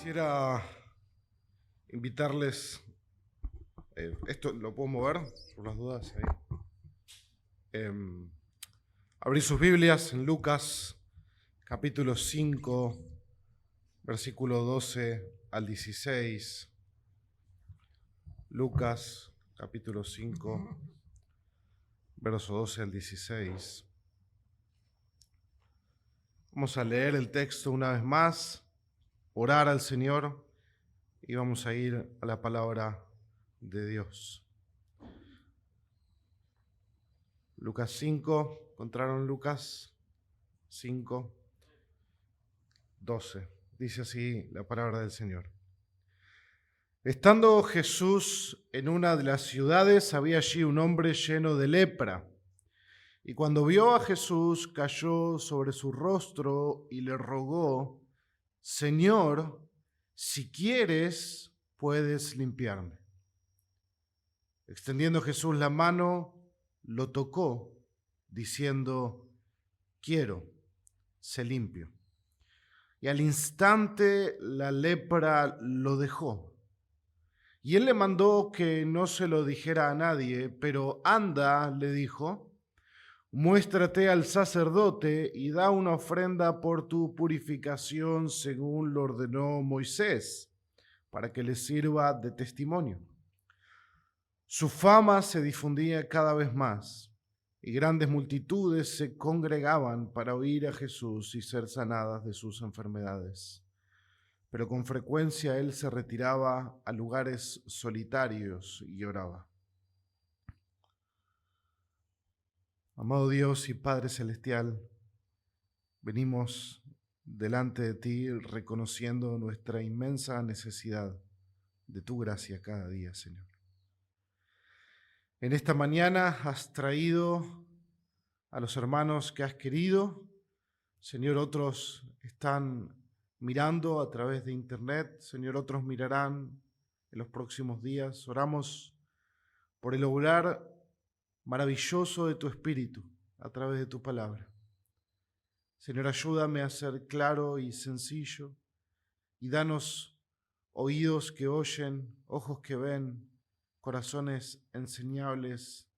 Quisiera invitarles, esto lo puedo mover por las dudas ahí. Abrir sus Biblias en Lucas capítulo 5, versículo 12 al 16. Lucas capítulo 5, verso 12 al 16. Vamos a leer el texto una vez más, orar al Señor y vamos a ir a la palabra de Dios. Lucas 5, ¿encontraron Lucas 5, 12? Dice así la palabra del Señor. Estando Jesús en una de las ciudades, había allí un hombre lleno de lepra. Y cuando vio a Jesús, cayó sobre su rostro y le rogó: Señor, si quieres, puedes limpiarme. Extendiendo Jesús la mano, lo tocó, diciendo: quiero, sé limpio. Y al instante la lepra lo dejó. Y él le mandó que no se lo dijera a nadie, pero anda, le dijo, muéstrate al sacerdote y da una ofrenda por tu purificación según lo ordenó Moisés, para que le sirva de testimonio. Su fama se difundía cada vez más, y grandes multitudes se congregaban para oír a Jesús y ser sanadas de sus enfermedades. Pero con frecuencia él se retiraba a lugares solitarios y oraba. Amado Dios y Padre Celestial, venimos delante de ti reconociendo nuestra inmensa necesidad de tu gracia cada día, Señor. En esta mañana has traído a los hermanos que has querido. Señor, otros están mirando a través de internet. Señor, otros mirarán en los próximos días. Oramos por el obrar maravilloso de tu Espíritu a través de tu palabra. Señor, ayúdame a ser claro y sencillo y danos oídos que oyen, ojos que ven, corazones enseñables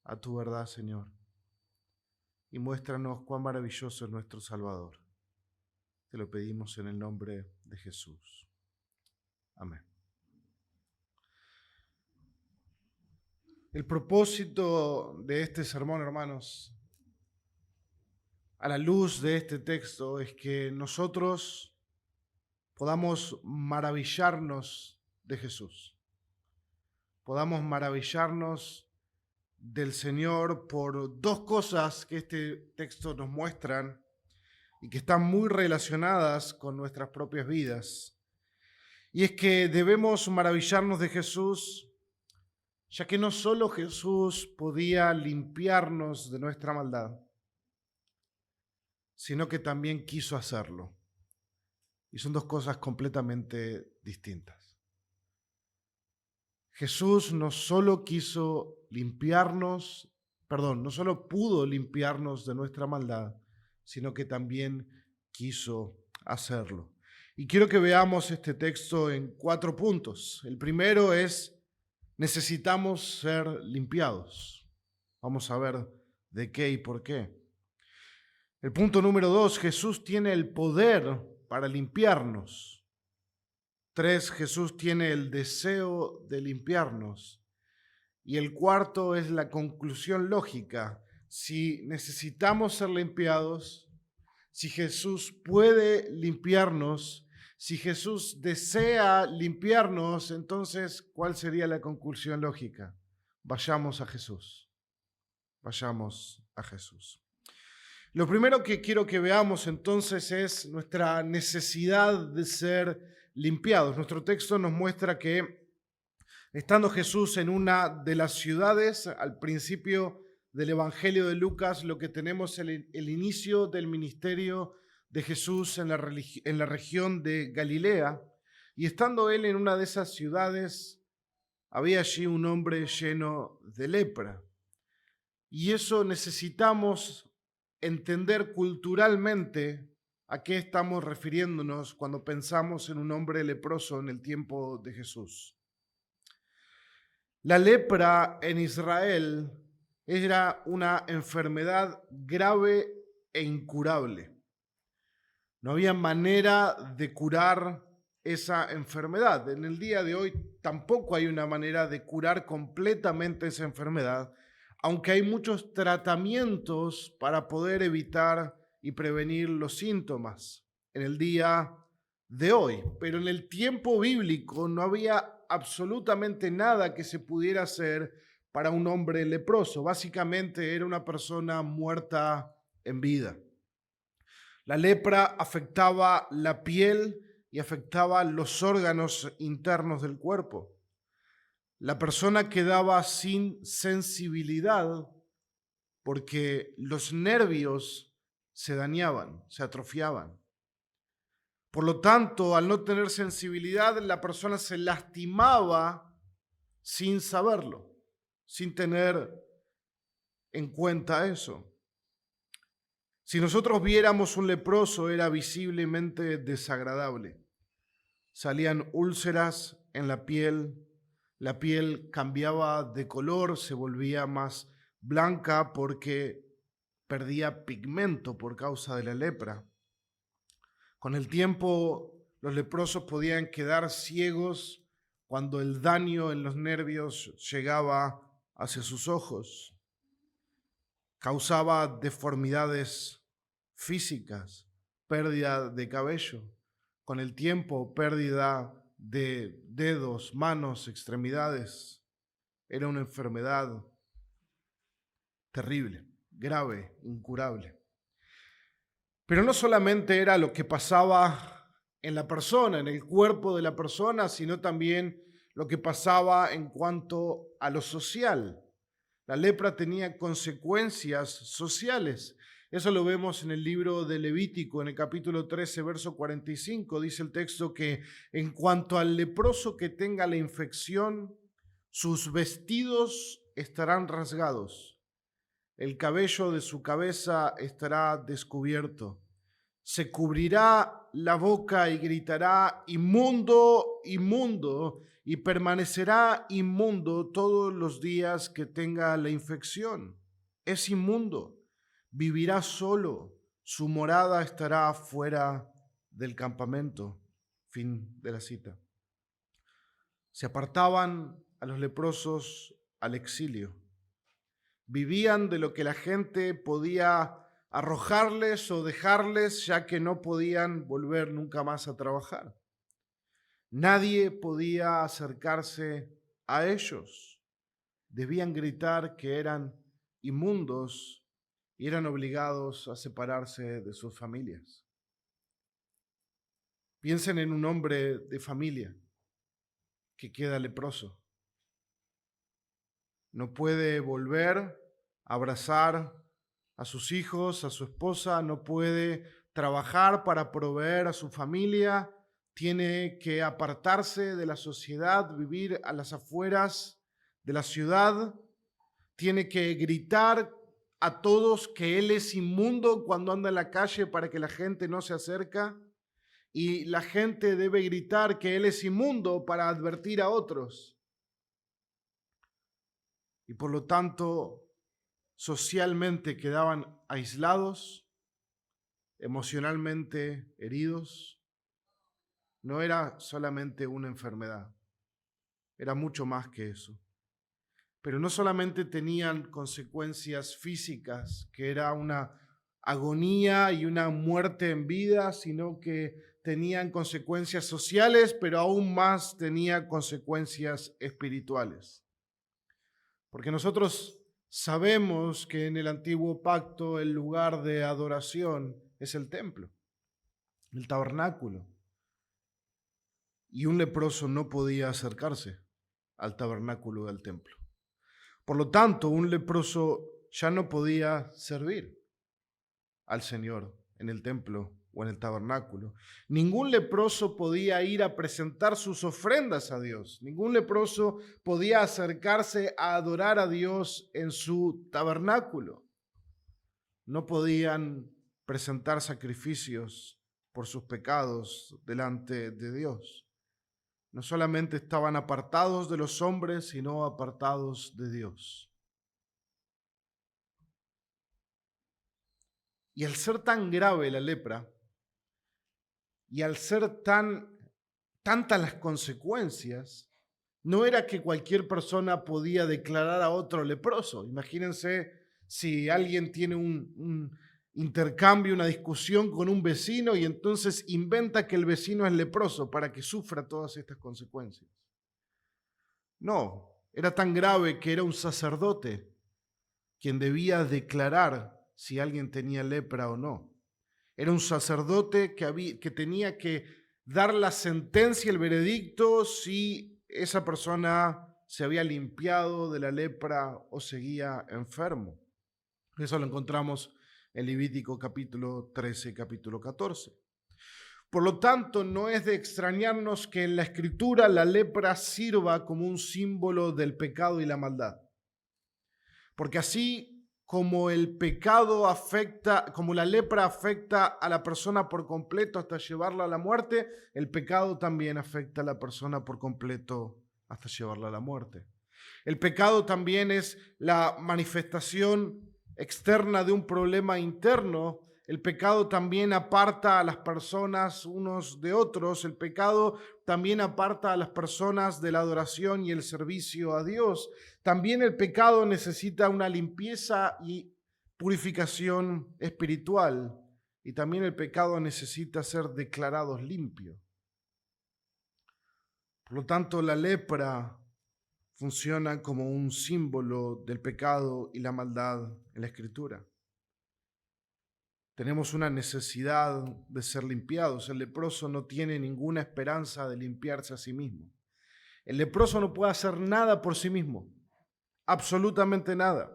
a tu verdad, Señor. Y muéstranos cuán maravilloso es nuestro Salvador. Te lo pedimos en el nombre de Jesús. Amén. El propósito de este sermón, hermanos, a la luz de este texto, es que nosotros podamos maravillarnos de Jesús. Podamos maravillarnos del Señor por dos cosas que este texto nos muestran y que están muy relacionadas con nuestras propias vidas. Y es que debemos maravillarnos de Jesús, ya que no solo Jesús podía limpiarnos de nuestra maldad, sino que también quiso hacerlo. Y son dos cosas completamente distintas. Jesús no solo pudo limpiarnos de nuestra maldad, sino que también quiso hacerlo. Y quiero que veamos este texto en 4 puntos. El primero es: necesitamos ser limpiados. Vamos a ver de qué y por qué. El punto número 2, Jesús tiene el poder para limpiarnos. 3, Jesús tiene el deseo de limpiarnos. Y el cuarto es la conclusión lógica. Si necesitamos ser limpiados, si Jesús puede limpiarnos, si Jesús desea limpiarnos, entonces, ¿cuál sería la conclusión lógica? Vayamos a Jesús. Vayamos a Jesús. Lo primero que quiero que veamos entonces es nuestra necesidad de ser limpiados. Nuestro texto nos muestra que estando Jesús en una de las ciudades, al principio del Evangelio de Lucas, lo que tenemos es el inicio del ministerio de Jesús en la región de Galilea. Y estando él en una de esas ciudades, había allí un hombre lleno de lepra. Y eso necesitamos entender culturalmente a qué estamos refiriéndonos cuando pensamos en un hombre leproso en el tiempo de Jesús. La lepra en Israel era una enfermedad grave e incurable. No había manera de curar esa enfermedad. En el día de hoy tampoco hay una manera de curar completamente esa enfermedad, aunque hay muchos tratamientos para poder evitar y prevenir los síntomas en el día de hoy. Pero en el tiempo bíblico no había absolutamente nada que se pudiera hacer para un hombre leproso. Básicamente era una persona muerta en vida. La lepra afectaba la piel y afectaba los órganos internos del cuerpo. La persona quedaba sin sensibilidad porque los nervios se dañaban, se atrofiaban. Por lo tanto, al no tener sensibilidad, la persona se lastimaba sin saberlo, sin tener en cuenta eso. Si nosotros viéramos un leproso, era visiblemente desagradable. Salían úlceras en la piel cambiaba de color, se volvía más blanca porque perdía pigmento por causa de la lepra. Con el tiempo, los leprosos podían quedar ciegos cuando el daño en los nervios llegaba hacia sus ojos. Causaba deformidades físicas, pérdida de cabello, con el tiempo pérdida de dedos, manos, extremidades. Era una enfermedad terrible, grave, incurable. Pero no solamente era lo que pasaba en la persona, en el cuerpo de la persona, sino también lo que pasaba en cuanto a lo social. La lepra tenía consecuencias sociales. Eso lo vemos en el libro de Levítico, en el capítulo 13, verso 45. Dice el texto que en cuanto al leproso que tenga la infección, sus vestidos estarán rasgados, el cabello de su cabeza estará descubierto. Se cubrirá la boca y gritará: inmundo, inmundo, y permanecerá inmundo todos los días que tenga la infección. Es inmundo. Vivirá solo, su morada estará fuera del campamento. Fin de la cita. Se apartaban a los leprosos al exilio. Vivían de lo que la gente podía arrojarles o dejarles, ya que no podían volver nunca más a trabajar. Nadie podía acercarse a ellos. Debían gritar que eran inmundos y eran obligados a separarse de sus familias. Piensen en un hombre de familia que queda leproso. No puede volver a abrazar a sus hijos, a su esposa, no puede trabajar para proveer a su familia, tiene que apartarse de la sociedad, vivir a las afueras de la ciudad, tiene que gritar a todos que él es inmundo cuando anda en la calle para que la gente no se acerca, y la gente debe gritar que él es inmundo para advertir a otros. Y por lo tanto, socialmente quedaban aislados, emocionalmente heridos. No era solamente una enfermedad, era mucho más que eso. Pero no solamente tenían consecuencias físicas, que era una agonía y una muerte en vida, sino que tenían consecuencias sociales, pero aún más tenía consecuencias espirituales. Porque nosotros sabemos que en el antiguo pacto el lugar de adoración es el templo, el tabernáculo. Y un leproso no podía acercarse al tabernáculo del templo. Por lo tanto, un leproso ya no podía servir al Señor en el templo o en el tabernáculo. Ningún leproso podía ir a presentar sus ofrendas a Dios. Ningún leproso podía acercarse a adorar a Dios en su tabernáculo. No podían presentar sacrificios por sus pecados delante de Dios. No solamente estaban apartados de los hombres, sino apartados de Dios. Y al ser tan grave la lepra, y al ser tantas las consecuencias, no era que cualquier persona podía declarar a otro leproso. Imagínense si alguien tiene un intercambio, una discusión con un vecino y entonces inventa que el vecino es leproso para que sufra todas estas consecuencias. No, era tan grave que era un sacerdote quien debía declarar si alguien tenía lepra o no. Era un sacerdote que tenía que dar la sentencia, el veredicto, si esa persona se había limpiado de la lepra o seguía enfermo. Eso lo encontramos en Levítico capítulo 13, capítulo 14. Por lo tanto, no es de extrañarnos que en la Escritura la lepra sirva como un símbolo del pecado y la maldad. Porque así como el pecado afecta, como la lepra afecta a la persona por completo hasta llevarla a la muerte, el pecado también afecta a la persona por completo hasta llevarla a la muerte. El pecado también es la manifestación externa de un problema interno. El pecado también aparta a las personas unos de otros. El pecado también aparta a las personas de la adoración y el servicio a Dios. También el pecado necesita una limpieza y purificación espiritual. Y también el pecado necesita ser declarado limpio. Por lo tanto, la lepra funciona como un símbolo del pecado y la maldad en la Escritura. Tenemos una necesidad de ser limpiados. El leproso no tiene ninguna esperanza de limpiarse a sí mismo. El leproso no puede hacer nada por sí mismo, absolutamente nada.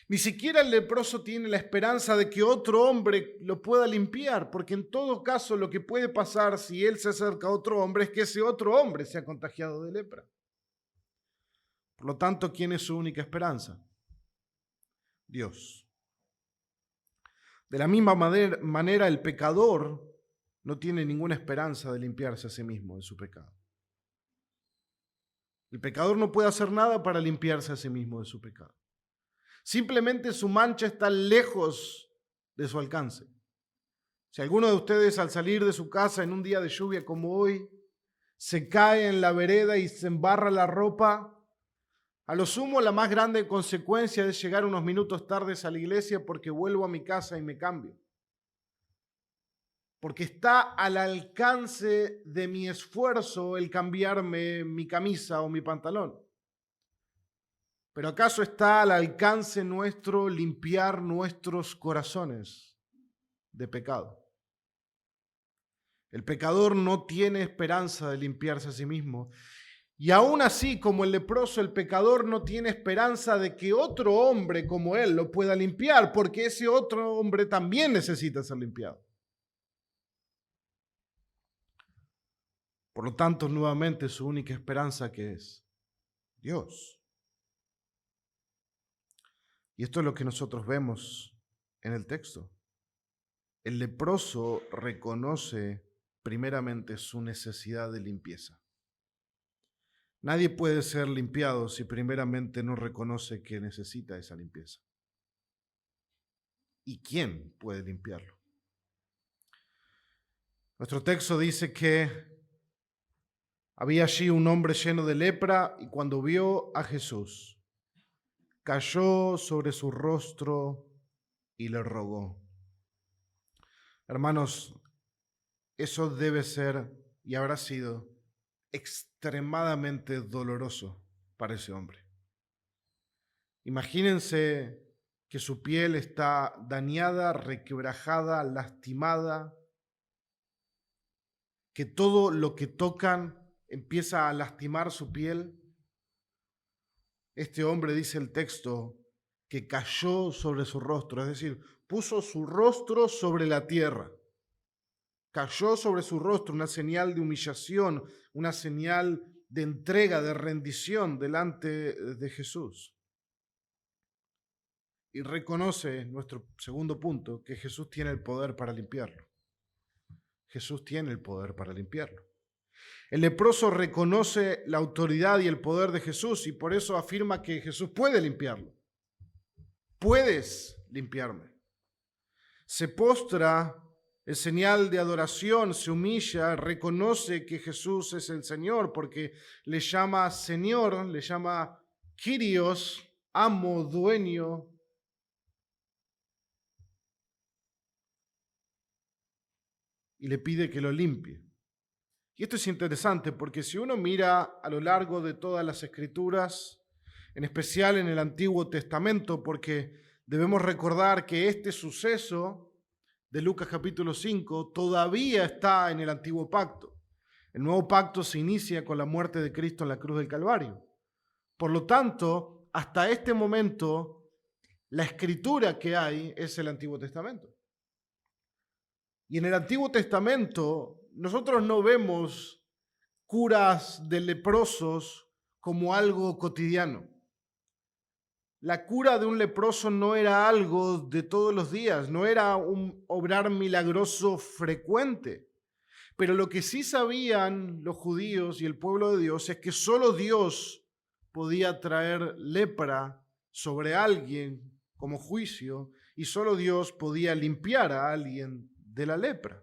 Ni siquiera el leproso tiene la esperanza de que otro hombre lo pueda limpiar, porque en todo caso lo que puede pasar si él se acerca a otro hombre es que ese otro hombre sea contagiado de lepra. Por lo tanto, ¿quién es su única esperanza? Dios. De la misma manera, el pecador no tiene ninguna esperanza de limpiarse a sí mismo de su pecado. El pecador no puede hacer nada para limpiarse a sí mismo de su pecado. Simplemente su mancha está lejos de su alcance. Si alguno de ustedes al salir de su casa en un día de lluvia como hoy, se cae en la vereda y se embarra la ropa, a lo sumo la más grande consecuencia es llegar unos minutos tardes a la iglesia porque vuelvo a mi casa y me cambio. Porque está al alcance de mi esfuerzo el cambiarme mi camisa o mi pantalón. Pero ¿acaso está al alcance nuestro limpiar nuestros corazones de pecado? El pecador no tiene esperanza de limpiarse a sí mismo. Y aún así, como el leproso, el pecador no tiene esperanza de que otro hombre como él lo pueda limpiar, porque ese otro hombre también necesita ser limpiado. Por lo tanto, nuevamente su única esperanza que es Dios. Y esto es lo que nosotros vemos en el texto. El leproso reconoce primeramente su necesidad de limpieza. Nadie puede ser limpiado si primeramente no reconoce que necesita esa limpieza. ¿Y quién puede limpiarlo? Nuestro texto dice que había allí un hombre lleno de lepra y cuando vio a Jesús, cayó sobre su rostro y le rogó. Hermanos, eso debe ser y habrá sido extremadamente doloroso para ese hombre. Imagínense que su piel está dañada, requebrajada, lastimada, que todo lo que tocan empieza a lastimar su piel. Este hombre, dice el texto, que cayó sobre su rostro, es decir, puso su rostro sobre la tierra. Cayó sobre su rostro, una señal de humillación, una señal de entrega, de rendición delante de Jesús. Y reconoce, nuestro segundo punto, que Jesús tiene el poder para limpiarlo. Jesús tiene el poder para limpiarlo. El leproso reconoce la autoridad y el poder de Jesús y por eso afirma que Jesús puede limpiarlo. Puedes limpiarme. Se postra en señal de adoración, se humilla, reconoce que Jesús es el Señor porque le llama Señor, le llama Kyrios, amo, dueño. Y le pide que lo limpie. Y esto es interesante porque si uno mira a lo largo de todas las Escrituras, en especial en el Antiguo Testamento, porque debemos recordar que este suceso de Lucas capítulo 5 todavía está en el Antiguo Pacto. El Nuevo Pacto se inicia con la muerte de Cristo en la cruz del Calvario. Por lo tanto, hasta este momento, la escritura que hay es el Antiguo Testamento. Y en el Antiguo Testamento nosotros no vemos curas de leprosos como algo cotidiano. La cura de un leproso no era algo de todos los días, no era un obrar milagroso frecuente. Pero lo que sí sabían los judíos y el pueblo de Dios es que solo Dios podía traer lepra sobre alguien como juicio y solo Dios podía limpiar a alguien de la lepra.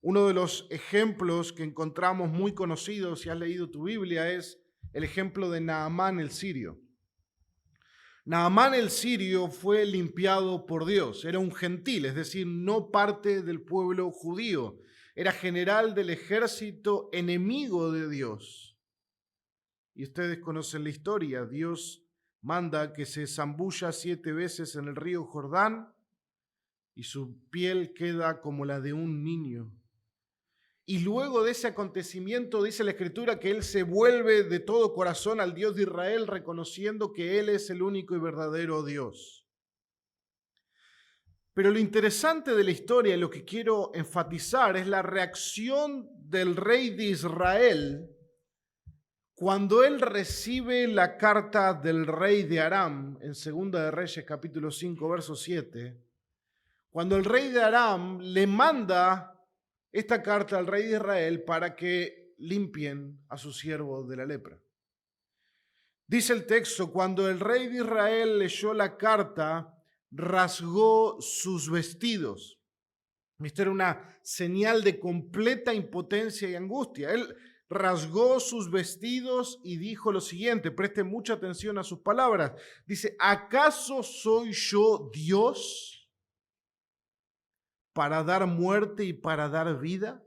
Uno de los ejemplos que encontramos muy conocidos, si has leído tu Biblia, es el ejemplo de Naamán el sirio. Naamán el sirio fue limpiado por Dios, era un gentil, es decir, no parte del pueblo judío, era general del ejército enemigo de Dios. Y ustedes conocen la historia, Dios manda que se zambulla 7 veces en el río Jordán y su piel queda como la de un niño. Y luego de ese acontecimiento dice la Escritura que él se vuelve de todo corazón al Dios de Israel, reconociendo que Él es el único y verdadero Dios. Pero lo interesante de la historia y lo que quiero enfatizar es la reacción del rey de Israel cuando él recibe la carta del rey de Aram en 2 de Reyes capítulo 5 verso 7. Cuando el rey de Aram le manda esta carta al rey de Israel para que limpien a su siervo de la lepra. Dice el texto, cuando el rey de Israel leyó la carta, rasgó sus vestidos. Esto era una señal de completa impotencia y angustia. Él rasgó sus vestidos y dijo lo siguiente, presten mucha atención a sus palabras. Dice, ¿acaso soy yo Dios para dar muerte y para dar vida?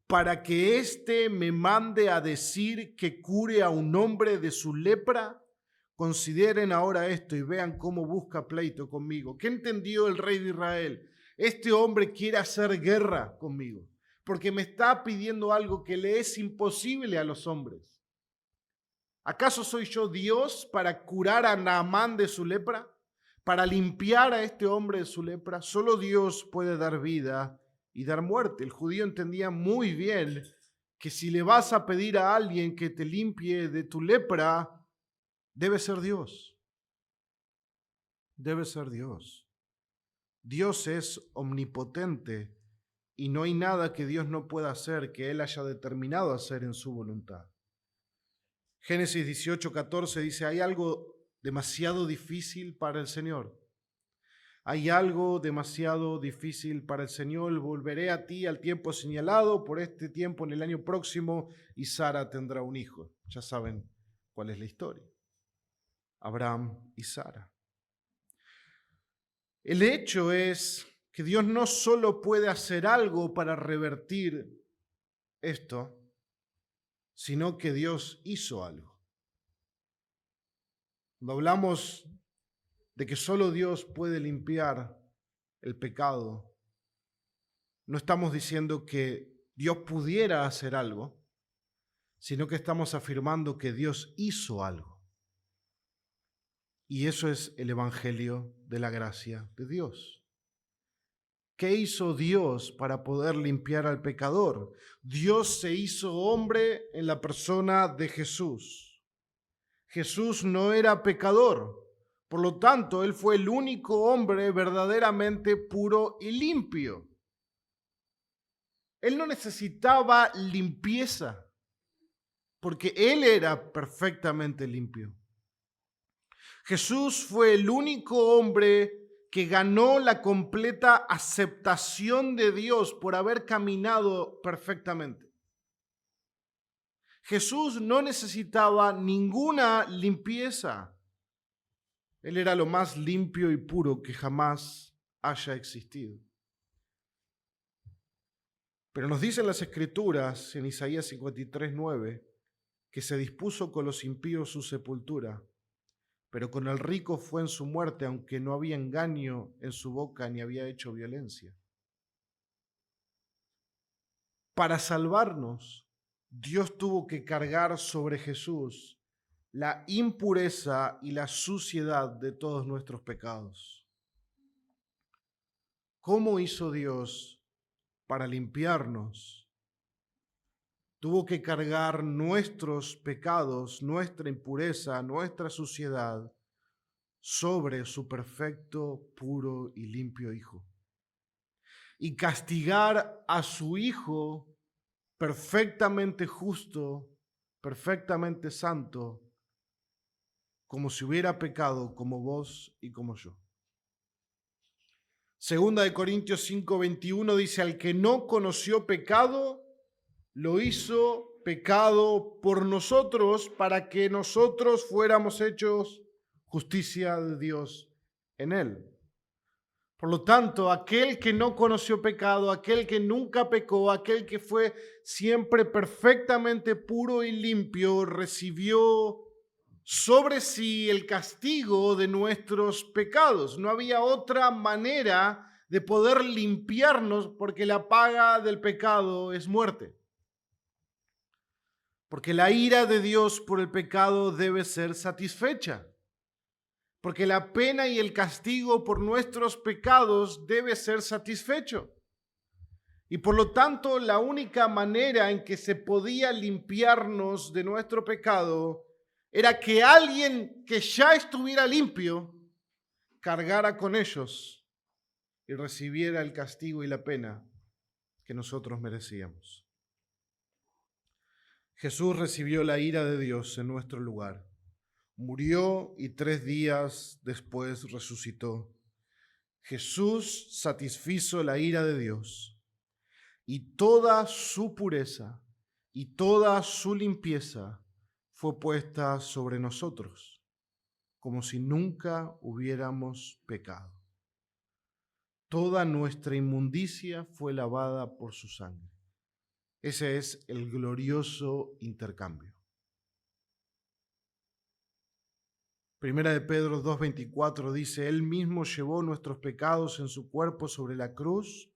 ¿Para que éste me mande a decir que cure a un hombre de su lepra? Consideren ahora esto y vean cómo busca pleito conmigo. ¿Qué entendió el rey de Israel? Este hombre quiere hacer guerra conmigo, porque me está pidiendo algo que le es imposible a los hombres. ¿Acaso soy yo Dios para curar a Naamán de su lepra? Para limpiar a este hombre de su lepra, solo Dios puede dar vida y dar muerte. El judío entendía muy bien que si le vas a pedir a alguien que te limpie de tu lepra, debe ser Dios. Debe ser Dios. Dios es omnipotente y no hay nada que Dios no pueda hacer que Él haya determinado hacer en su voluntad. Génesis 18:14 dice, hay algo demasiado difícil para el Señor. Hay algo demasiado difícil para el Señor. Volveré a ti al tiempo señalado, por este tiempo en el año próximo, y Sara tendrá un hijo. Ya saben cuál es la historia. Abraham y Sara. El hecho es que Dios no solo puede hacer algo para revertir esto, sino que Dios hizo algo. Cuando hablamos de que solo Dios puede limpiar el pecado, no estamos diciendo que Dios pudiera hacer algo, sino que estamos afirmando que Dios hizo algo. Y eso es el evangelio de la gracia de Dios. ¿Qué hizo Dios para poder limpiar al pecador? Dios se hizo hombre en la persona de Jesús. Jesús no era pecador, por lo tanto, Él fue el único hombre verdaderamente puro y limpio. Él no necesitaba limpieza, porque Él era perfectamente limpio. Jesús fue el único hombre que ganó la completa aceptación de Dios por haber caminado perfectamente. Jesús no necesitaba ninguna limpieza. Él era lo más limpio y puro que jamás haya existido. Pero nos dicen las Escrituras en Isaías 53:9 que se dispuso con los impíos su sepultura, pero con el rico fue en su muerte, aunque no había engaño en su boca ni había hecho violencia. Para salvarnos, Dios tuvo que cargar sobre Jesús la impureza y la suciedad de todos nuestros pecados. ¿Cómo hizo Dios para limpiarnos? Tuvo que cargar nuestros pecados, nuestra impureza, nuestra suciedad sobre su perfecto, puro y limpio Hijo. Y castigar a su Hijo perfectamente justo, perfectamente santo, como si hubiera pecado como vos y como yo. Segunda de Corintios 5:21 dice, al que no conoció pecado, lo hizo pecado por nosotros para que nosotros fuéramos hechos justicia de Dios en él. Por lo tanto, aquel que no conoció pecado, aquel que nunca pecó, aquel que fue siempre perfectamente puro y limpio, recibió sobre sí el castigo de nuestros pecados. No había otra manera de poder limpiarnos porque la paga del pecado es muerte. Porque la ira de Dios por el pecado debe ser satisfecha. Porque la pena y el castigo por nuestros pecados debe ser satisfecho. Y por lo tanto, la única manera en que se podía limpiarnos de nuestro pecado era que alguien que ya estuviera limpio cargara con ellos y recibiera el castigo y la pena que nosotros merecíamos. Jesús recibió la ira de Dios en nuestro lugar. Murió y 3 días después resucitó. Jesús satisfizo la ira de Dios y toda su pureza y toda su limpieza fue puesta sobre nosotros, como si nunca hubiéramos pecado. Toda nuestra inmundicia fue lavada por su sangre. Ese es el glorioso intercambio. Primera de Pedro 2:24 dice, Él mismo llevó nuestros pecados en su cuerpo sobre la cruz,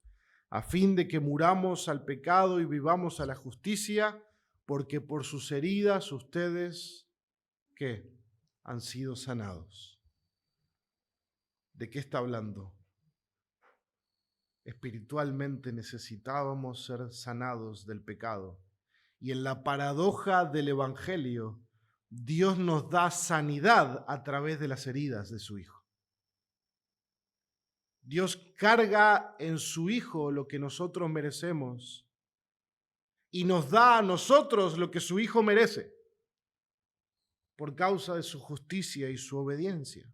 a fin de que muramos al pecado y vivamos a la justicia, porque por sus heridas ustedes, ¿qué? Han sido sanados. ¿De qué está hablando? Espiritualmente necesitábamos ser sanados del pecado. Y en la paradoja del Evangelio, Dios nos da sanidad a través de las heridas de su Hijo. Dios carga en su Hijo lo que nosotros merecemos y nos da a nosotros lo que su Hijo merece por causa de su justicia y su obediencia.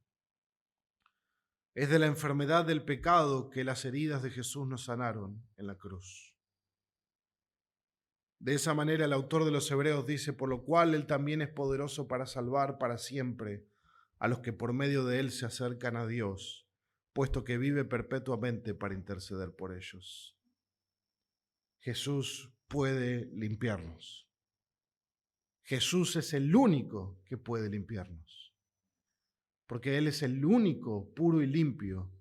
Es de la enfermedad del pecado que las heridas de Jesús nos sanaron en la cruz. De esa manera el autor de los Hebreos dice, por lo cual Él también es poderoso para salvar para siempre a los que por medio de Él se acercan a Dios, puesto que vive perpetuamente para interceder por ellos. Jesús puede limpiarnos. Jesús es el único que puede limpiarnos, porque Él es el único puro y limpio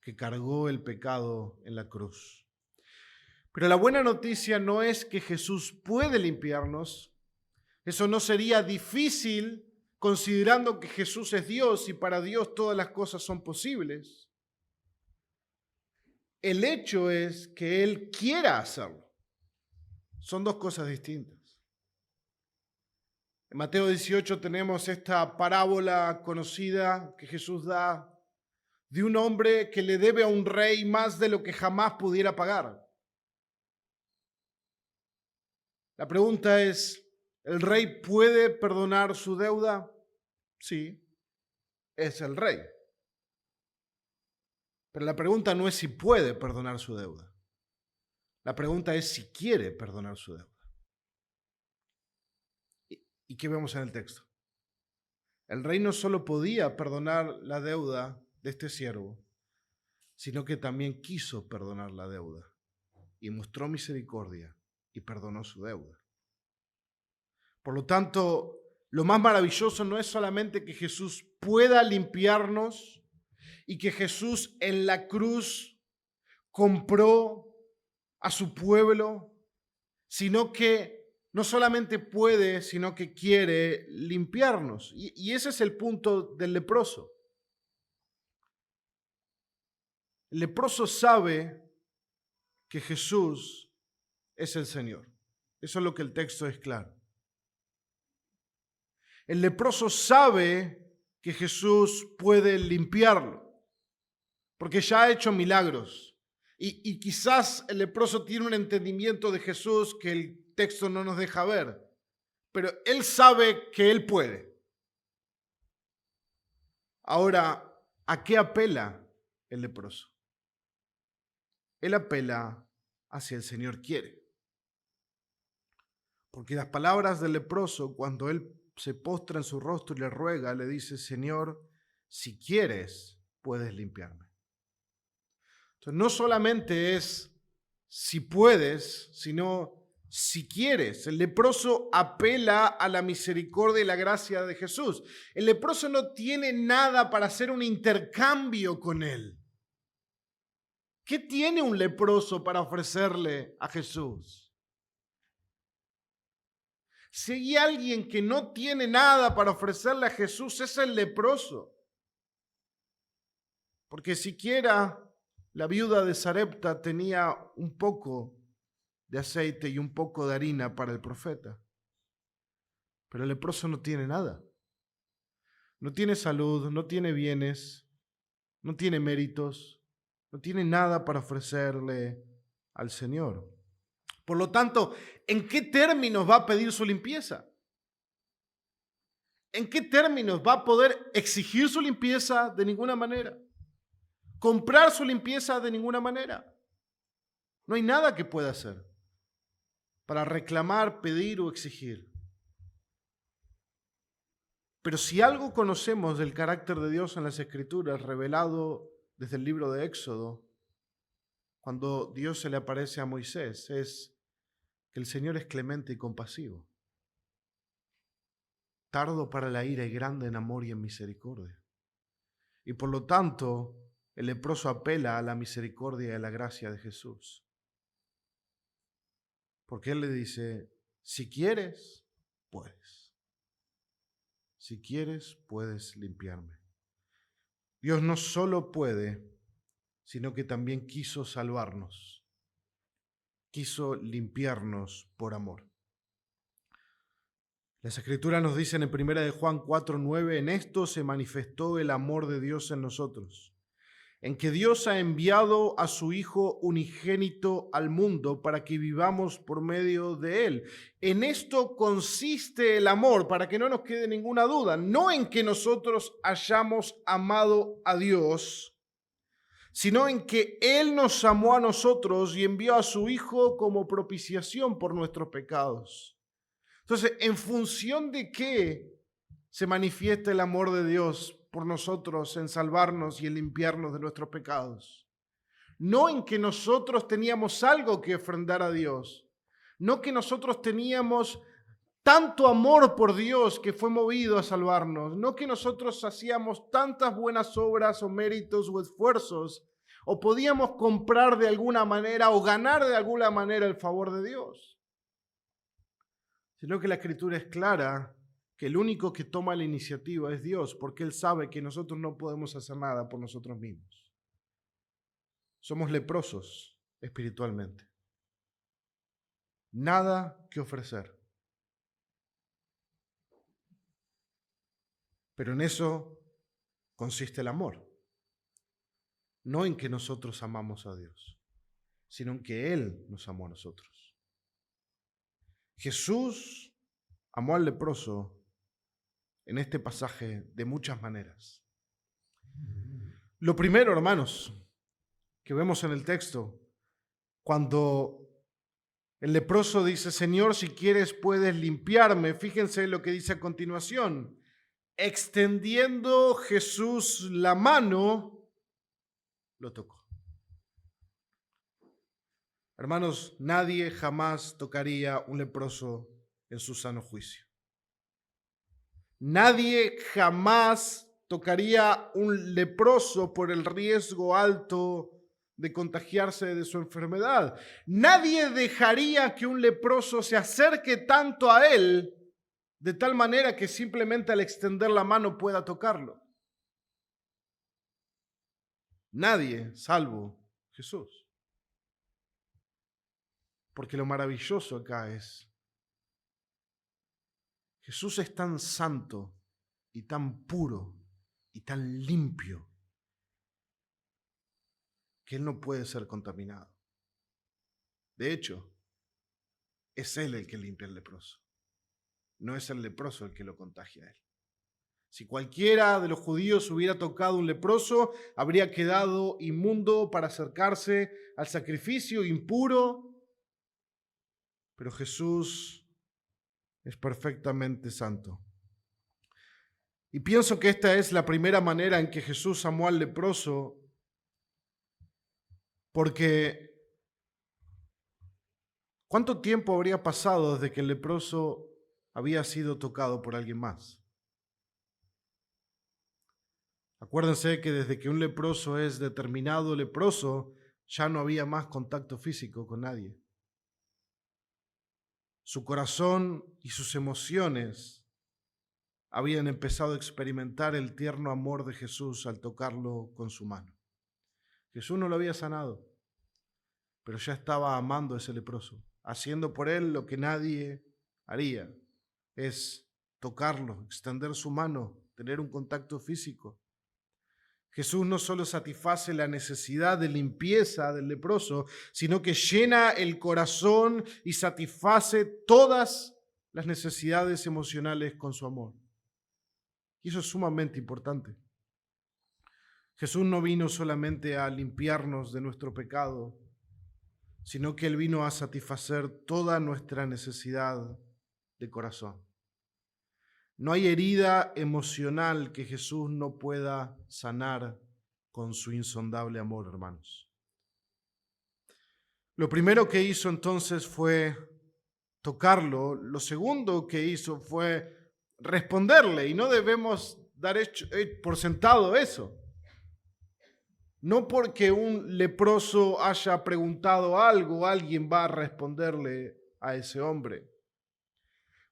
que cargó el pecado en la cruz. Pero la buena noticia no es que Jesús puede limpiarnos. Eso no sería difícil considerando que Jesús es Dios y para Dios todas las cosas son posibles. El hecho es que Él quiera hacerlo. Son dos cosas distintas. En Mateo 18 tenemos esta parábola conocida que Jesús da de un hombre que le debe a un rey más de lo que jamás pudiera pagar. La pregunta es, ¿el rey puede perdonar su deuda? Sí, es el rey. Pero la pregunta no es si puede perdonar su deuda. La pregunta es si quiere perdonar su deuda. ¿Y qué vemos en el texto? El rey no solo podía perdonar la deuda de este siervo, sino que también quiso perdonar la deuda y mostró misericordia y perdonó su deuda. Por lo tanto, lo más maravilloso no es solamente que Jesús pueda limpiarnos y que Jesús en la cruz compró a su pueblo, sino que no solamente puede, sino que quiere limpiarnos. Y ese es el punto del leproso. El leproso sabe que Jesús es el Señor. Eso es lo que el texto es claro. El leproso sabe que Jesús puede limpiarlo, porque ya ha hecho milagros. Y quizás el leproso tiene un entendimiento de Jesús que el texto no nos deja ver, pero él sabe que él puede. Ahora, ¿a qué apela el leproso? Él apela hacia el Señor quiere. Porque las palabras del leproso, cuando él se postra en su rostro y le ruega, le dice, Señor, si quieres, puedes limpiarme. Entonces, no solamente es si puedes, sino si quieres. El leproso apela a la misericordia y la gracia de Jesús. El leproso no tiene nada para hacer un intercambio con él. ¿Qué tiene un leproso para ofrecerle a Jesús? Si hay alguien que no tiene nada para ofrecerle a Jesús, es el leproso. Porque siquiera la viuda de Sarepta tenía un poco de aceite y un poco de harina para el profeta. Pero el leproso no tiene nada. No tiene salud, no tiene bienes, no tiene méritos, no tiene nada para ofrecerle al Señor. Por lo tanto, ¿en qué términos va a pedir su limpieza? ¿En qué términos va a poder exigir su limpieza? De ninguna manera. ¿Comprar su limpieza? De ninguna manera. No hay nada que pueda hacer para reclamar, pedir o exigir. Pero si algo conocemos del carácter de Dios en las Escrituras, revelado desde el libro de Éxodo, cuando Dios se le aparece a Moisés, es que el Señor es clemente y compasivo, tardo para la ira y grande en amor y en misericordia. Y por lo tanto, el leproso apela a la misericordia y a la gracia de Jesús. Porque Él le dice, si quieres, puedes. Si quieres, puedes limpiarme. Dios no solo puede, sino que también quiso salvarnos. Quiso limpiarnos por amor. Las Escrituras nos dicen en 1 de Juan 4:9, en esto se manifestó el amor de Dios en nosotros, en que Dios ha enviado a su Hijo unigénito al mundo para que vivamos por medio de Él. En esto consiste el amor, para que no nos quede ninguna duda, no en que nosotros hayamos amado a Dios, sino en que Él nos amó a nosotros y envió a su Hijo como propiciación por nuestros pecados. Entonces, ¿en función de qué se manifiesta el amor de Dios por nosotros en salvarnos y en limpiarnos de nuestros pecados? No en que nosotros teníamos algo que ofrendar a Dios, no que nosotros teníamos tanto amor por Dios que fue movido a salvarnos, no que nosotros hacíamos tantas buenas obras o méritos o esfuerzos, o podíamos comprar de alguna manera o ganar de alguna manera el favor de Dios, sino que la Escritura es clara que el único que toma la iniciativa es Dios, porque Él sabe que nosotros no podemos hacer nada por nosotros mismos. Somos leprosos espiritualmente. Nada que ofrecer. Pero en eso consiste el amor. No en que nosotros amamos a Dios, sino en que Él nos amó a nosotros. Jesús amó al leproso en este pasaje de muchas maneras. Lo primero, hermanos, que vemos en el texto, cuando el leproso dice, Señor, si quieres puedes limpiarme. Fíjense lo que dice a continuación. Extendiendo Jesús la mano, lo tocó. Hermanos, nadie jamás tocaría un leproso en su sano juicio. Nadie jamás tocaría un leproso por el riesgo alto de contagiarse de su enfermedad. Nadie dejaría que un leproso se acerque tanto a él de tal manera que simplemente al extender la mano pueda tocarlo. Nadie, salvo Jesús. Porque lo maravilloso acá es, Jesús es tan santo y tan puro y tan limpio que Él no puede ser contaminado. De hecho, es Él el que limpia al leproso. No es el leproso el que lo contagia a Él. Si cualquiera de los judíos hubiera tocado un leproso, habría quedado inmundo para acercarse al sacrificio, impuro. Pero Jesús es perfectamente santo. Y pienso que esta es la primera manera en que Jesús amó al leproso, porque ¿cuánto tiempo habría pasado desde que el leproso había sido tocado por alguien más? Acuérdense que desde que un leproso es determinado leproso, ya no había más contacto físico con nadie. Su corazón y sus emociones habían empezado a experimentar el tierno amor de Jesús al tocarlo con su mano. Jesús no lo había sanado, pero ya estaba amando a ese leproso, haciendo por él lo que nadie haría, es tocarlo, extender su mano, tener un contacto físico. Jesús no solo satisface la necesidad de limpieza del leproso, sino que llena el corazón y satisface todas las necesidades emocionales con su amor. Y eso es sumamente importante. Jesús no vino solamente a limpiarnos de nuestro pecado, sino que Él vino a satisfacer toda nuestra necesidad de corazón. No hay herida emocional que Jesús no pueda sanar con su insondable amor, hermanos. Lo primero que hizo entonces fue tocarlo. Lo segundo que hizo fue responderle, y no debemos dar por sentado eso. No porque un leproso haya preguntado algo, alguien va a responderle a ese hombre.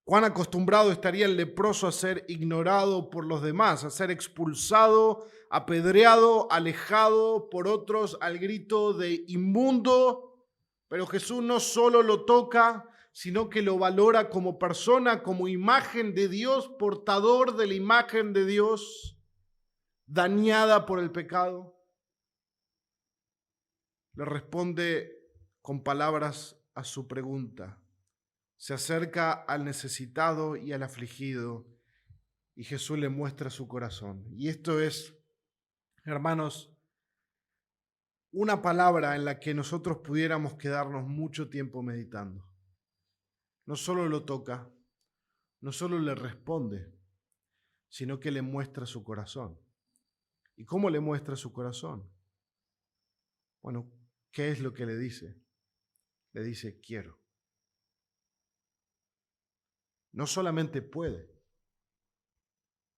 Cuán acostumbrado estaría el leproso a ser ignorado por los demás, a ser expulsado, apedreado, alejado por otros al grito de inmundo. Pero Jesús no solo lo toca, sino que lo valora como persona, como imagen de Dios, portador de la imagen de Dios, dañada por el pecado. Le responde con palabras a su pregunta. Se acerca al necesitado y al afligido y Jesús le muestra su corazón. Y esto es, hermanos, una palabra en la que nosotros pudiéramos quedarnos mucho tiempo meditando. No solo lo toca, no solo le responde, sino que le muestra su corazón. ¿Y cómo le muestra su corazón? Bueno, ¿qué es lo que le dice? Le dice, quiero. No solamente puede,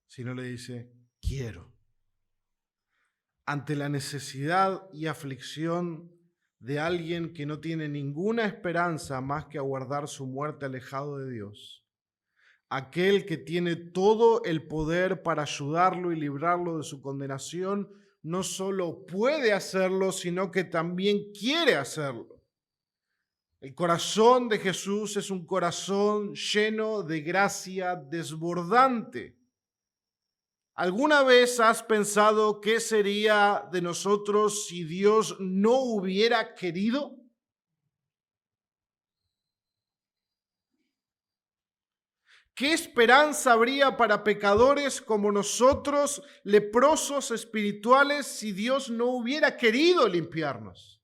sino le dice, quiero. Ante la necesidad y aflicción de alguien que no tiene ninguna esperanza más que aguardar su muerte alejado de Dios, aquel que tiene todo el poder para ayudarlo y librarlo de su condenación, no solo puede hacerlo, sino que también quiere hacerlo. El corazón de Jesús es un corazón lleno de gracia desbordante. ¿Alguna vez has pensado qué sería de nosotros si Dios no hubiera querido? ¿Qué esperanza habría para pecadores como nosotros, leprosos espirituales, si Dios no hubiera querido limpiarnos?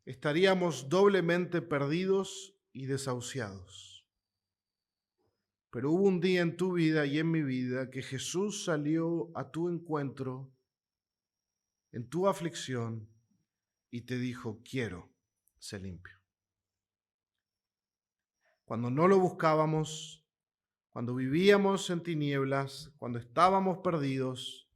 Estaríamos doblemente perdidos y desahuciados. Pero hubo un día en tu vida y en mi vida que Jesús salió a tu encuentro en tu aflicción y te dijo: quiero ser limpio. Cuando no lo buscábamos, cuando vivíamos en tinieblas, cuando estábamos perdidos,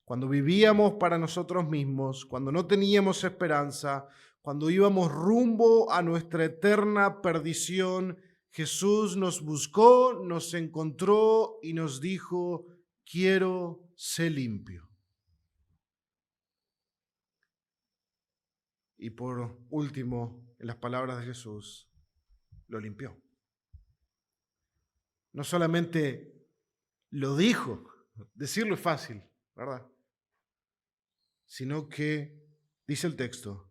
cuando vivíamos para nosotros mismos, cuando no teníamos esperanza, cuando íbamos rumbo a nuestra eterna perdición, Jesús nos buscó, nos encontró y nos dijo: quiero ser limpio. Y por último, en las palabras de Jesús, lo limpió. No solamente lo dijo, decirlo es fácil, ¿verdad? Sino que, dice el texto,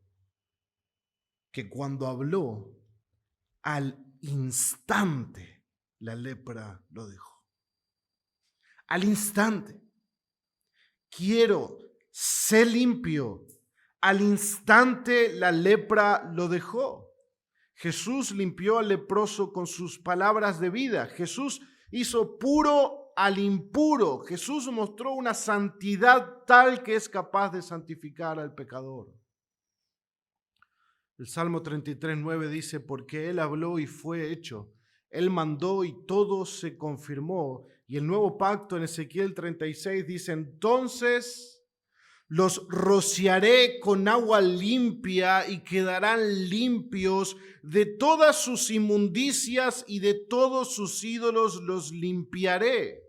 que cuando habló, al instante la lepra lo dejó. Al instante. Quiero ser limpio. Al instante la lepra lo dejó. Jesús limpió al leproso con sus palabras de vida. Jesús hizo puro al impuro. Jesús mostró una santidad tal que es capaz de santificar al pecador. El Salmo 33:9 dice: porque Él habló y fue hecho. Él mandó y todo se confirmó. Y el nuevo pacto en Ezequiel 36 dice: entonces los rociaré con agua limpia y quedarán limpios. De todas sus inmundicias y de todos sus ídolos los limpiaré.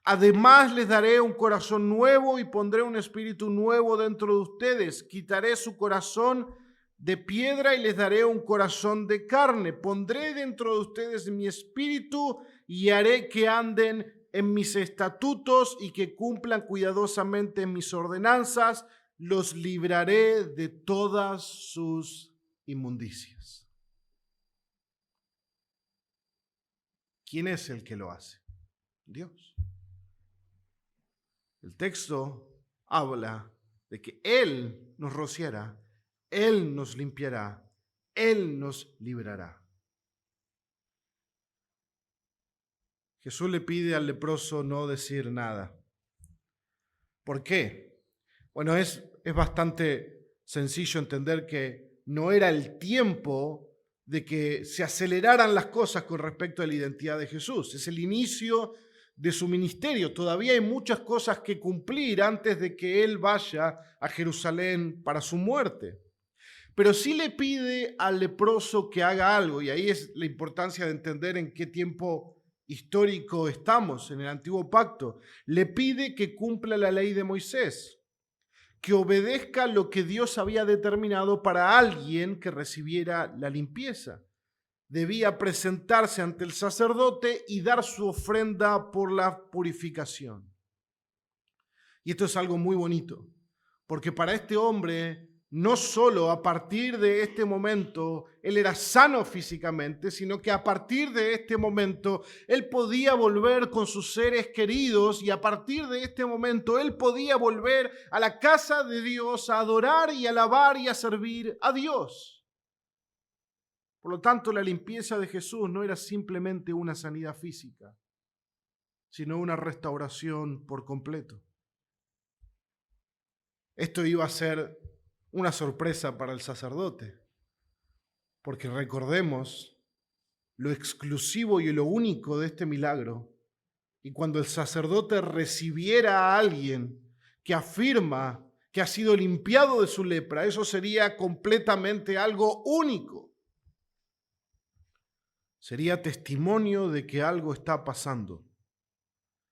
Además les daré un corazón nuevo y pondré un espíritu nuevo dentro de ustedes. Quitaré su corazón de piedra y les daré un corazón de carne. Pondré dentro de ustedes mi espíritu y haré que anden en mis estatutos y que cumplan cuidadosamente mis ordenanzas. Los libraré de todas sus inmundicias. ¿Quién es el que lo hace? Dios. El texto habla de que Él nos rociará, Él nos limpiará, Él nos librará. Jesús le pide al leproso no decir nada. ¿Por qué? Bueno, es bastante sencillo entender que no era el tiempo de que se aceleraran las cosas con respecto a la identidad de Jesús. Es el inicio de su ministerio. Todavía hay muchas cosas que cumplir antes de que Él vaya a Jerusalén para su muerte. Pero sí le pide al leproso que haga algo, y ahí es la importancia de entender en qué tiempo histórico estamos, en el Antiguo Pacto. Le pide que cumpla la ley de Moisés, que obedezca lo que Dios había determinado para alguien que recibiera la limpieza. Debía presentarse ante el sacerdote y dar su ofrenda por la purificación. Y esto es algo muy bonito, porque para este hombre, no solo a partir de este momento él era sano físicamente, sino que a partir de este momento él podía volver con sus seres queridos y a partir de este momento él podía volver a la casa de Dios a adorar y alabar y a servir a Dios. Por lo tanto, la limpieza de Jesús no era simplemente una sanidad física, sino una restauración por completo. Esto iba a ser una sorpresa para el sacerdote, porque recordemos lo exclusivo y lo único de este milagro. Y cuando el sacerdote recibiera a alguien que afirma que ha sido limpiado de su lepra, eso sería completamente algo único. Sería testimonio de que algo está pasando.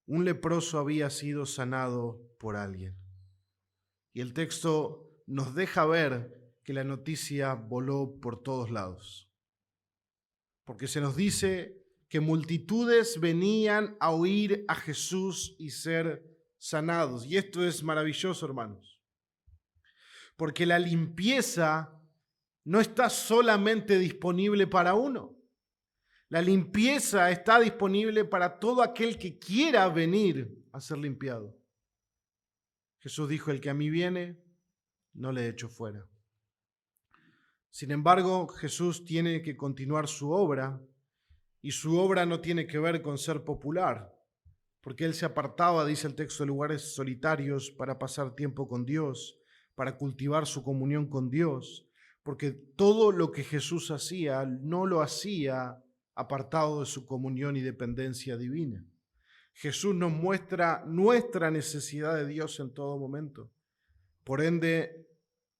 Un leproso había sido sanado por alguien. Y el texto nos deja ver que la noticia voló por todos lados. Porque se nos dice que multitudes venían a oír a Jesús y ser sanados. Y esto es maravilloso, hermanos. Porque la limpieza no está solamente disponible para uno. La limpieza está disponible para todo aquel que quiera venir a ser limpiado. Jesús dijo, el que a mí viene, no le echo fuera. Sin embargo, Jesús tiene que continuar su obra, y su obra no tiene que ver con ser popular, porque Él se apartaba, dice el texto, de lugares solitarios para pasar tiempo con Dios, para cultivar su comunión con Dios, porque todo lo que Jesús hacía no lo hacía apartado de su comunión y dependencia divina. Jesús nos muestra nuestra necesidad de Dios en todo momento. Por ende,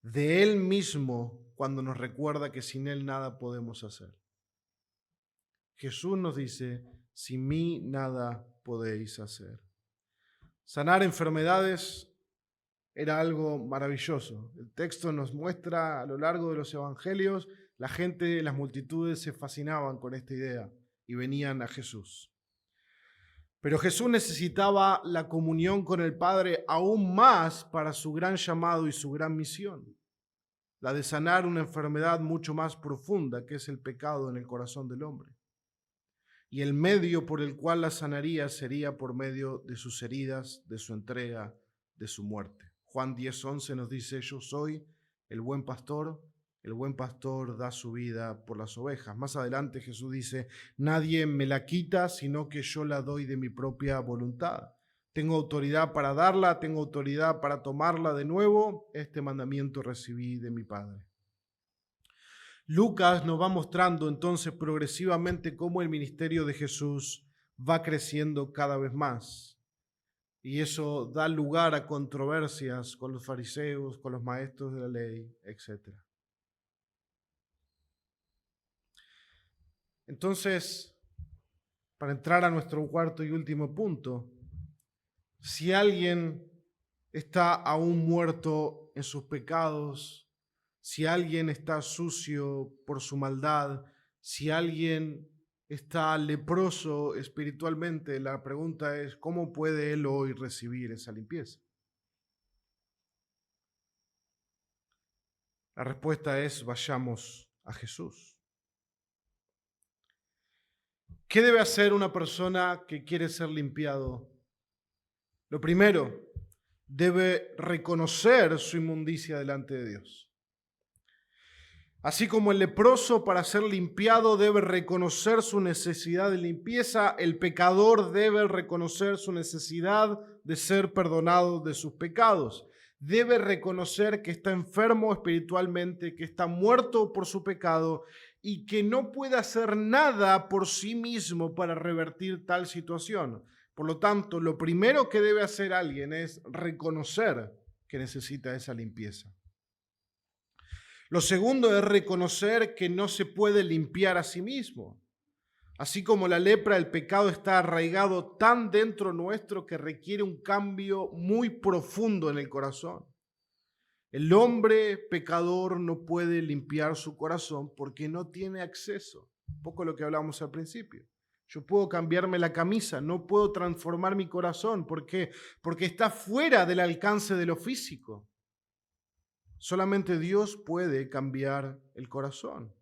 de Él mismo cuando nos recuerda que sin Él nada podemos hacer. Jesús nos dice, sin mí nada podéis hacer. Sanar enfermedades era algo maravilloso. El texto nos muestra a lo largo de los evangelios, la gente, las multitudes se fascinaban con esta idea y venían a Jesús. Pero Jesús necesitaba la comunión con el Padre aún más para su gran llamado y su gran misión, la de sanar una enfermedad mucho más profunda, que es el pecado en el corazón del hombre. Y el medio por el cual la sanaría sería por medio de sus heridas, de su entrega, de su muerte. Juan 10:11 nos dice, yo soy el buen pastor da su vida por las ovejas. Más adelante Jesús dice, nadie me la quita, sino que yo la doy de mi propia voluntad. Tengo autoridad para darla, tengo autoridad para tomarla de nuevo. Este mandamiento recibí de mi Padre. Lucas nos va mostrando entonces progresivamente cómo el ministerio de Jesús va creciendo cada vez más. Y eso da lugar a controversias con los fariseos, con los maestros de la ley, etc. Entonces, para entrar a nuestro cuarto y último punto, si alguien está aún muerto en sus pecados, si alguien está sucio por su maldad, si alguien está leproso espiritualmente, la pregunta es, ¿cómo puede él hoy recibir esa limpieza? La respuesta es, vayamos a Jesús. ¿Qué debe hacer una persona que quiere ser limpiado? Lo primero, debe reconocer su inmundicia delante de Dios. Así como el leproso para ser limpiado debe reconocer su necesidad de limpieza, el pecador debe reconocer su necesidad de ser perdonado de sus pecados. Debe reconocer que está enfermo espiritualmente, que está muerto por su pecado y que no puede hacer nada por sí mismo para revertir tal situación. Por lo tanto, lo primero que debe hacer alguien es reconocer que necesita esa limpieza. Lo segundo es reconocer que no se puede limpiar a sí mismo. Así como la lepra, el pecado está arraigado tan dentro nuestro que requiere un cambio muy profundo en el corazón. El hombre pecador no puede limpiar su corazón porque no tiene acceso. Un poco lo que hablamos al principio. Yo puedo cambiarme la camisa, no puedo transformar mi corazón. ¿Por qué? Porque está fuera del alcance de lo físico. Solamente Dios puede cambiar el corazón.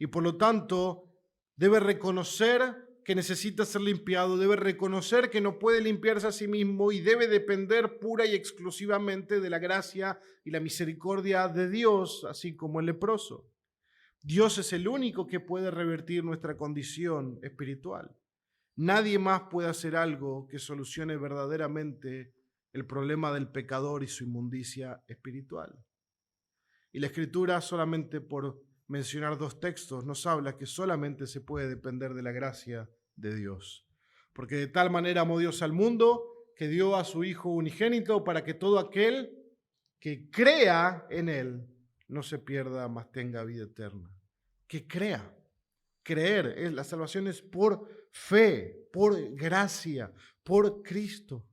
Y por lo tanto, debe reconocer que necesita ser limpiado, debe reconocer que no puede limpiarse a sí mismo y debe depender pura y exclusivamente de la gracia y la misericordia de Dios, así como el leproso. Dios es el único que puede revertir nuestra condición espiritual. Nadie más puede hacer algo que solucione verdaderamente el problema del pecador y su inmundicia espiritual. Y la Escritura, solamente por mencionar dos textos, nos habla que solamente se puede depender de la gracia de Dios. Porque de tal manera amó Dios al mundo que dio a su Hijo unigénito para que todo aquel que crea en Él no se pierda, mas tenga vida eterna. Que crea. Creer, la salvación es por fe, por gracia, por Cristo.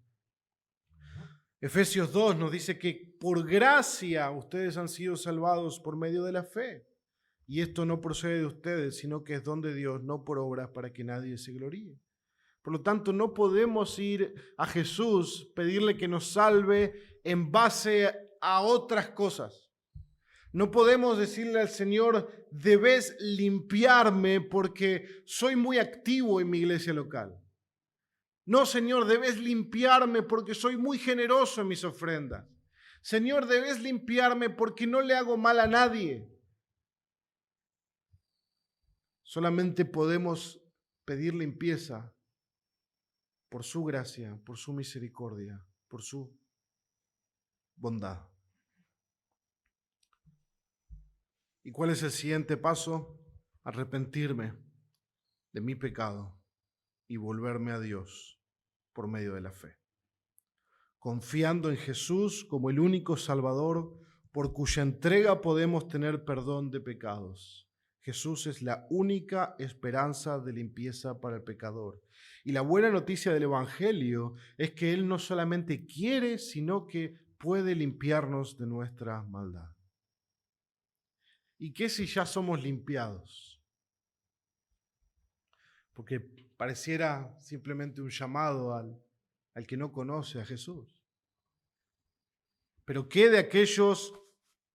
Efesios 2 nos dice que por gracia ustedes han sido salvados por medio de la fe. Y esto no procede de ustedes, sino que es don de Dios, no por obras para que nadie se gloríe. Por lo tanto, no podemos ir a Jesús, pedirle que nos salve en base a otras cosas. No podemos decirle al Señor, debes limpiarme porque soy muy activo en mi iglesia local. No, Señor, debes limpiarme porque soy muy generoso en mis ofrendas. Señor, debes limpiarme porque no le hago mal a nadie. Solamente podemos pedir limpieza por su gracia, por su misericordia, por su bondad. ¿Y cuál es el siguiente paso? Arrepentirme de mi pecado y volverme a Dios por medio de la fe, confiando en Jesús como el único Salvador por cuya entrega podemos tener perdón de pecados. Jesús es la única esperanza de limpieza para el pecador. Y la buena noticia del Evangelio es que Él no solamente quiere, sino que puede limpiarnos de nuestra maldad. ¿Y qué si ya somos limpiados? Porque pareciera simplemente un llamado al que no conoce a Jesús. Pero ¿qué de aquellos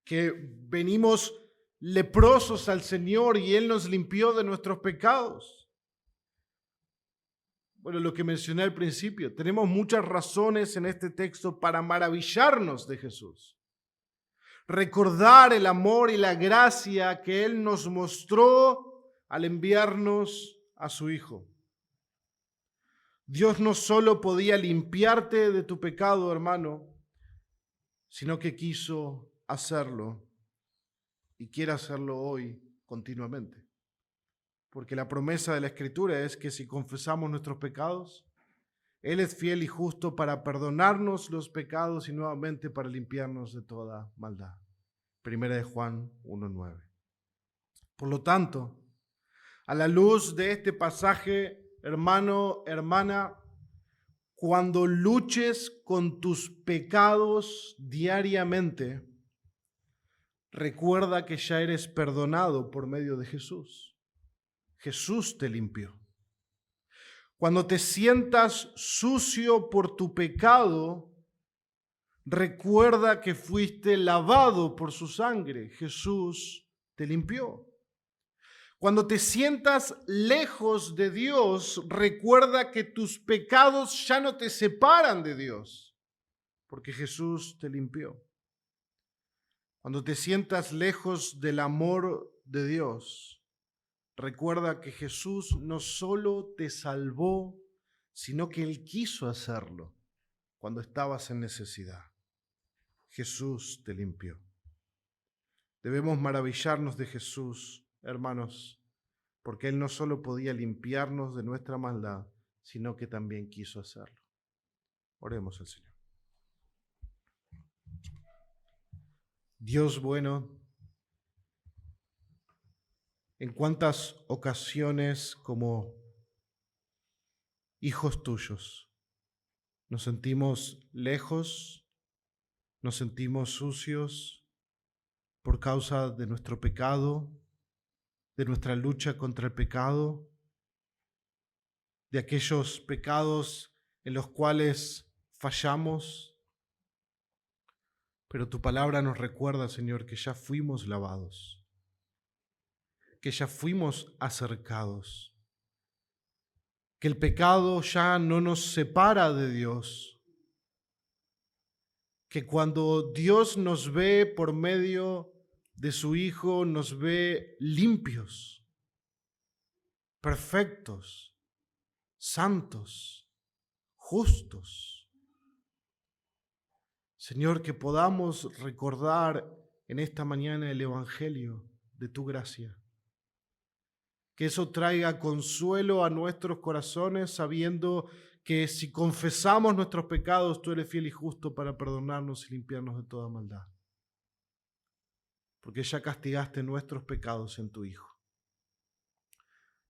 que venimos leprosos al Señor y Él nos limpió de nuestros pecados? Bueno, lo que mencioné al principio, tenemos muchas razones en este texto para maravillarnos de Jesús. Recordar el amor y la gracia que Él nos mostró al enviarnos a su Hijo. Dios no solo podía limpiarte de tu pecado, hermano, sino que quiso hacerlo y quiere hacerlo hoy continuamente. Porque la promesa de la Escritura es que si confesamos nuestros pecados, Él es fiel y justo para perdonarnos los pecados y nuevamente para limpiarnos de toda maldad. Primera de Juan 1:9. Por lo tanto, a la luz de este pasaje, hermano, hermana, cuando luches con tus pecados diariamente, recuerda que ya eres perdonado por medio de Jesús. Jesús te limpió. Cuando te sientas sucio por tu pecado, recuerda que fuiste lavado por su sangre. Jesús te limpió. Cuando te sientas lejos de Dios, recuerda que tus pecados ya no te separan de Dios, porque Jesús te limpió. Cuando te sientas lejos del amor de Dios, recuerda que Jesús no solo te salvó, sino que Él quiso hacerlo cuando estabas en necesidad. Jesús te limpió. Debemos maravillarnos de Jesús, hermanos, porque Él no solo podía limpiarnos de nuestra maldad, sino que también quiso hacerlo. Oremos al Señor. Dios bueno, en cuántas ocasiones como hijos tuyos nos sentimos lejos, nos sentimos sucios por causa de nuestro pecado, de nuestra lucha contra el pecado, de aquellos pecados en los cuales fallamos. Pero tu palabra nos recuerda, Señor, que ya fuimos lavados, que ya fuimos acercados, que el pecado ya no nos separa de Dios, que cuando Dios nos ve por medio de su Hijo, nos ve limpios, perfectos, santos, justos. Señor, que podamos recordar en esta mañana el Evangelio de tu gracia. Que eso traiga consuelo a nuestros corazones, sabiendo que si confesamos nuestros pecados, tú eres fiel y justo para perdonarnos y limpiarnos de toda maldad. Porque ya castigaste nuestros pecados en tu Hijo.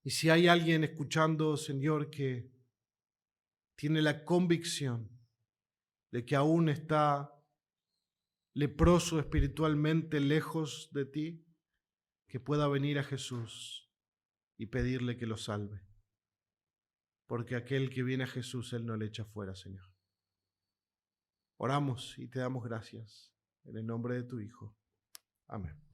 Y si hay alguien escuchando, Señor, que tiene la convicción de que aún está leproso espiritualmente lejos de ti, que pueda venir a Jesús y pedirle que lo salve. Porque aquel que viene a Jesús, Él no le echa fuera, Señor. Oramos y te damos gracias en el nombre de tu Hijo. Amén.